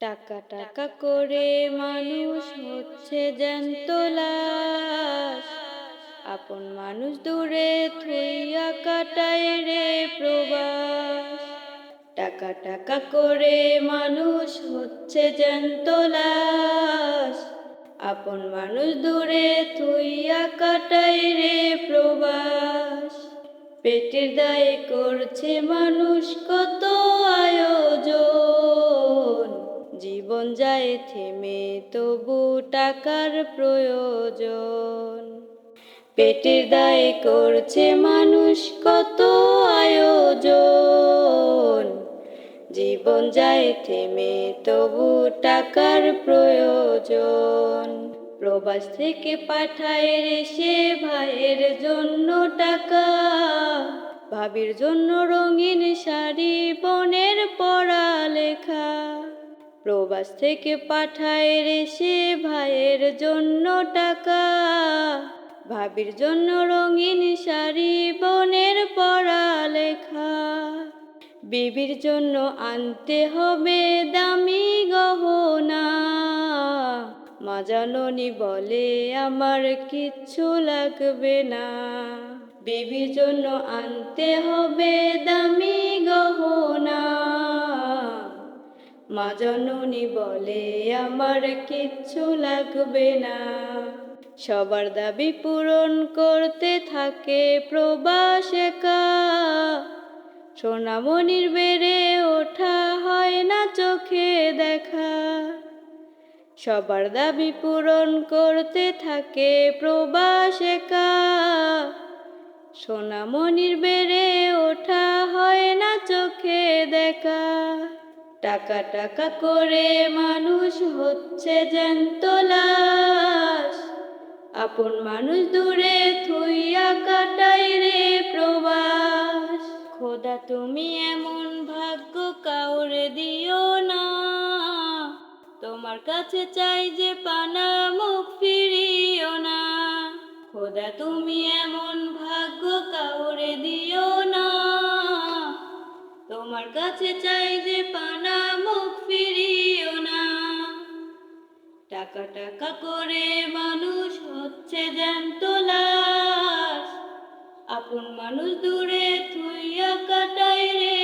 টাকা টাকা করে মানুষ হচ্ছে জ্যান্ত লাশ, আপন মানুষ দূরে থুইয়া কাটায় রে প্রবাস। টাকা টাকা করে মানুষ হচ্ছে জ্যান্ত লাশ, আপন মানুষ দূরে থুইয়া কাটায় রে প্রবাস। পেটের দায়ে করছে মানুষ কত আয়োজন, জীবন যায় থেমে তবু টাকার প্রয়োজন। পেটের দায়ে করছে মানুষ কত আয়োজন, জীবন যায় থেমে তবু টাকার প্রয়োজন। প্রবাস থেকে পাঠায় রে সে ভাইয়ের জন্য টাকা, ভাবির জন্য রঙিন শাড়ি, বোনের পড়ালেখা। প্রবাস থেকে পাঠায় রে সে ভাইয়ের জন্য টাকা, ভাবির জন্য রঙিন শাড়ি, বোনের পড়ালেখা। বিবির জন্য আনতে হবে দামি গহনা, মা জাননী বলে আমার কিচ্ছু লাগবে না। বিবির জন্য আনতে হবে দামি গহনা, মা জাননী বলে আমার কিচ্ছু লাগবে না। সবার দাবি পূরণ করতে থাকে প্রবাস একা, সোনামণির বেড়ে ওঠা হয় না চোখে দেখা। সবার দাবি পূরণ করতে থাকে প্রবাস একা, সোনামণির বেড়ে ওঠা হয় না চোখে দেখা। টাকা টাকা করে মানুষ হচ্ছে জ্যান্ত লাশ, আপন মানুষ দূরে থুইয়া কাটায় রে প্রবাস। খোদা তুমি এমন ভাগ্য কাউরে দিও না, তোমার কাছে চাই যে পানা মুখ ফিরিও না। খোদা তুমি এমন ভাগ্য কাউরে দিও না, তোমার কাছে চাই যে পানা মুখ ফিরিও না। টাকা টাকা করে মানুষ হচ্ছে জ্যান্ত লাশ, আপন মানুষ দূরে থুইয়া কাটায় রে